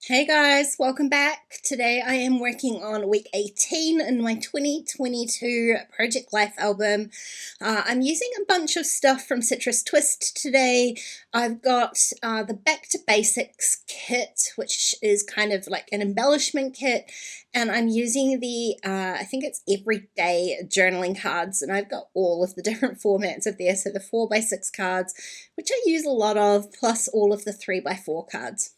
Hey guys, welcome back. Today I am working on week 18 in my 2022 Project Life album. I'm using a bunch of stuff from Citrus Twist today. I've got the Back to Basics kit, which is kind of like an embellishment kit, and I'm using the, I think it's everyday journaling cards, and I've got all of the different formats of there. So the 4x6 cards, which I use a lot of, plus all of the 3x4 cards.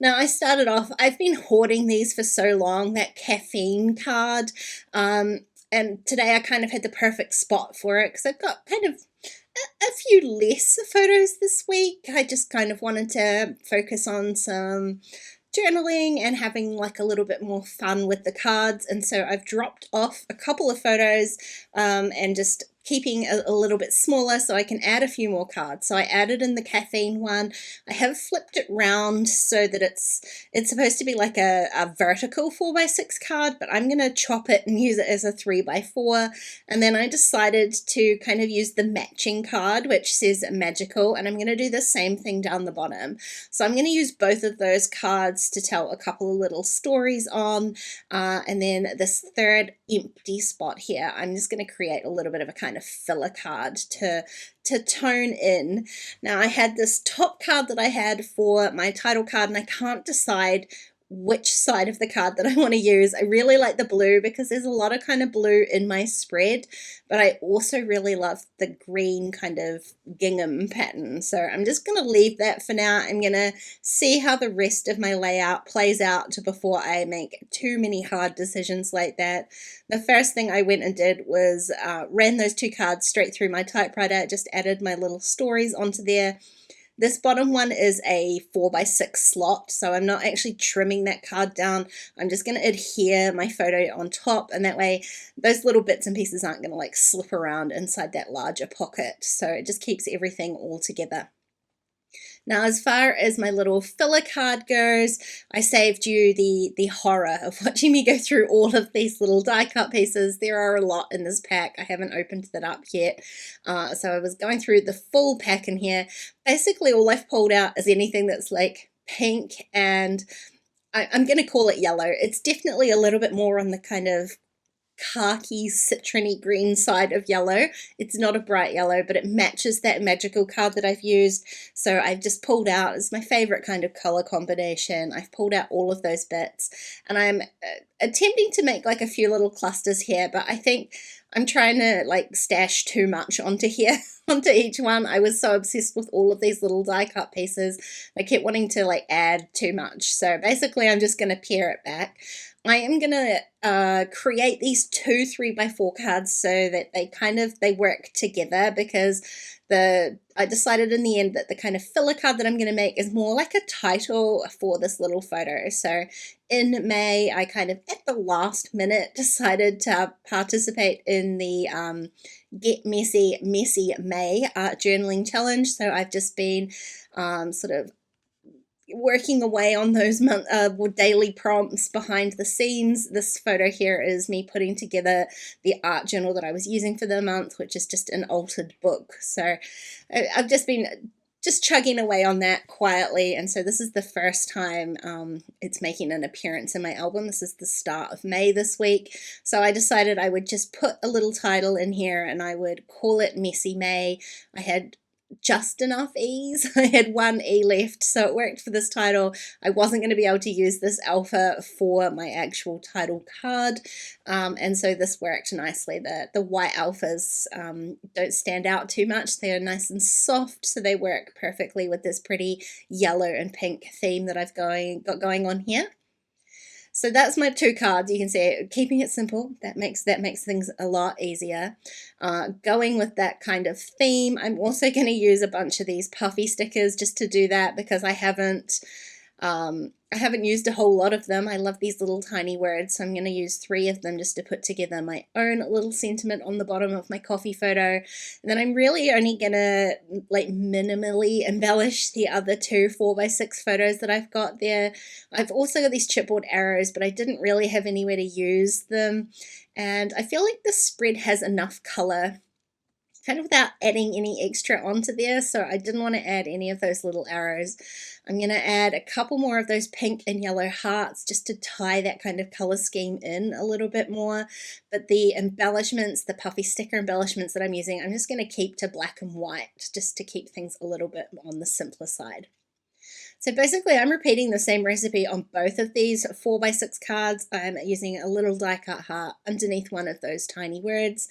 Now, I started off, I've been hoarding these for so long, that caffeine card, and today I kind of had the perfect spot for it because I've got kind of a few less photos this week. I just kind of wanted to focus on some journaling and having like a little bit more fun with the cards, and so I've dropped off a couple of photos and just keeping a little bit smaller so I can add a few more cards. So I added in the caffeine one. I have flipped it round so that it's supposed to be like a vertical 4x6 card, but I'm going to chop it and use it as a 3x4. And then I decided to kind of use the matching card, which says magical, and I'm going to do the same thing down the bottom. So I'm going to use both of those cards to tell a couple of little stories on, and then this third empty spot here, I'm just going to create a little bit of a kind of filler card to tone in. Now, I had this top card that I had for my title card, and I can't decide which side of the card that I want to use. I really like the blue because there's a lot of kind of blue in my spread, but I also really love the green kind of gingham pattern. So I'm just going to leave that for now. I'm going to see how the rest of my layout plays out before I make too many hard decisions like that. The first thing I went and did was ran those two cards straight through my typewriter, just added my little stories onto there. This bottom one is a 4x6 slot, so I'm not actually trimming that card down. I'm just going to adhere my photo on top, and that way those little bits and pieces aren't going to like slip around inside that larger pocket. So it just keeps everything all together. Now, as far as my little filler card goes, I saved you the horror of watching me go through all of these little die cut pieces. There are a lot in this pack. I haven't opened that up yet. So I was going through the full pack in here. Basically, all I've pulled out is anything that's like pink, and I'm going to call it yellow. It's definitely a little bit more on the kind of khaki citrony green side of yellow. It's not a bright yellow, but it matches that magical card that I've used. So I've just pulled out, it's my favorite kind of color combination. I've pulled out all of those bits, and I'm attempting to make like a few little clusters here, but I think I'm trying to like stash too much onto here, onto each one. I was so obsessed with all of these little die cut pieces. I kept wanting to like add too much. So basically I'm just going to pare it back. I am going to create these two 3x4 cards so that they work together, because I decided in the end that the kind of filler card that I'm going to make is more like a title for this little photo. So in May, I kind of at the last minute decided to participate in the Get Messy May art journaling challenge. So I've just been sort of working away on those daily prompts behind the scenes. This photo here is me putting together the art journal that I was using for the month, which is just an altered book. So I've just been chugging away on that quietly, and so this is the first time it's making an appearance in my album. This is the start of May this week, so I decided I would just put a little title in here and I would call it Messy May. I had just enough E's. I had one E left, so it worked for this title. I wasn't going to be able to use this alpha for my actual title card, and so this worked nicely. The white alphas don't stand out too much. They're nice and soft, so they work perfectly with this pretty yellow and pink theme that I've got going on here. So that's my two cards. You can see keeping it simple, that makes things a lot easier. Going with that kind of theme, I'm also going to use a bunch of these puffy stickers just to do that, because I haven't used a whole lot of them. I love these little tiny words, so I'm going to use 3 of them just to put together my own little sentiment on the bottom of my coffee photo. And then I'm really only going to like minimally embellish the other 2 4x6 photos that I've got there. I've also got these chipboard arrows, but I didn't really have anywhere to use them. And I feel like the spread has enough color kind of without adding any extra onto there, so I didn't want to add any of those little arrows. I'm going to add a couple more of those pink and yellow hearts just to tie that kind of color scheme in a little bit more, but the embellishments, the puffy sticker embellishments that I'm using, I'm just going to keep to black and white just to keep things a little bit on the simpler side. So basically I'm repeating the same recipe on both of these 4x6 cards. I'm using a little die cut heart underneath one of those tiny words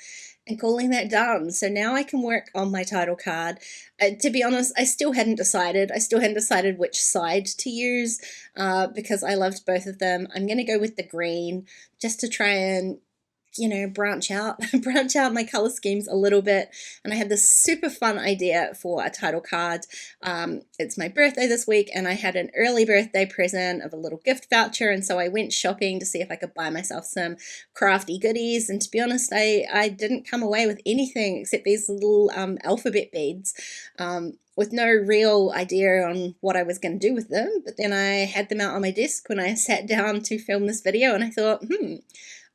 and calling that done. So now I can work on my title card. To be honest, I still hadn't decided. I still hadn't decided which side to use because I loved both of them. I'm going to go with the green just to try and branch out my color schemes a little bit. And I had this super fun idea for a title card. It's my birthday this week, and I had an early birthday present of a little gift voucher, and so I went shopping to see if I could buy myself some crafty goodies. And to be honest, I didn't come away with anything except these little alphabet beads. With no real idea on what I was going to do with them. But then I had them out on my desk when I sat down to film this video, and I thought,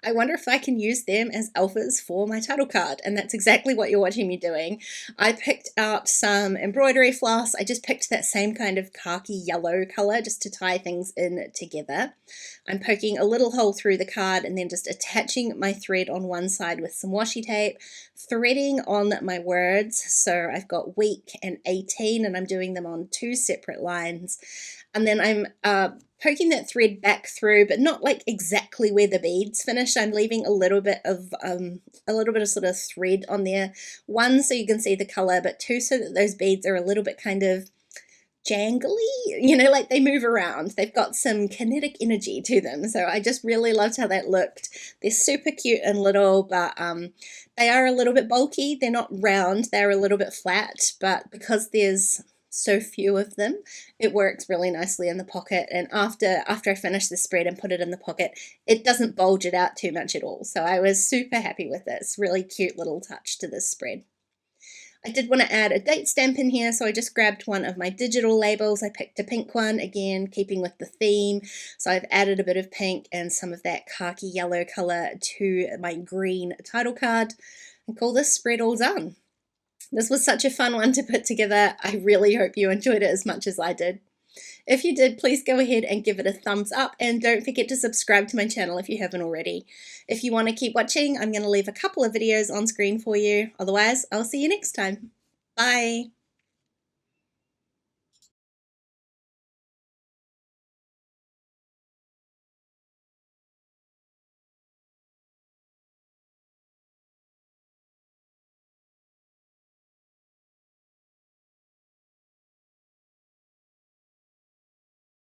I wonder if I can use them as alphas for my title card, and that's exactly what you're watching me doing. I picked out some embroidery floss. I just picked that same kind of khaki yellow color just to tie things in together. I'm poking a little hole through the card and then just attaching my thread on one side with some washi tape, threading on my words. So I've got week and 18, and I'm doing them on 2 separate lines. And then I'm poking that thread back through, but not like exactly where the beads finish. I'm leaving a little bit of sort of thread on there. 1, so you can see the color, but 2, so that those beads are a little bit kind of jangly, like they move around. They've got some kinetic energy to them. So I just really loved how that looked. They're super cute and little, but they are a little bit bulky. They're not round, they're a little bit flat, but because there's so few of them, it works really nicely in the pocket. And after I finish the spread and put it in the pocket, it doesn't bulge it out too much at all. So I was super happy with this. Really cute little touch to this spread. I did want to add a date stamp in here, so I just grabbed one of my digital labels. I picked a pink one, again keeping with the theme. So I've added a bit of pink and some of that khaki yellow color to my green title card and call this spread all done. This was such a fun one to put together. I really hope you enjoyed it as much as I did. If you did, please go ahead and give it a thumbs up, and don't forget to subscribe to my channel if you haven't already. If you want to keep watching, I'm going to leave a couple of videos on screen for you. Otherwise, I'll see you next time. Bye.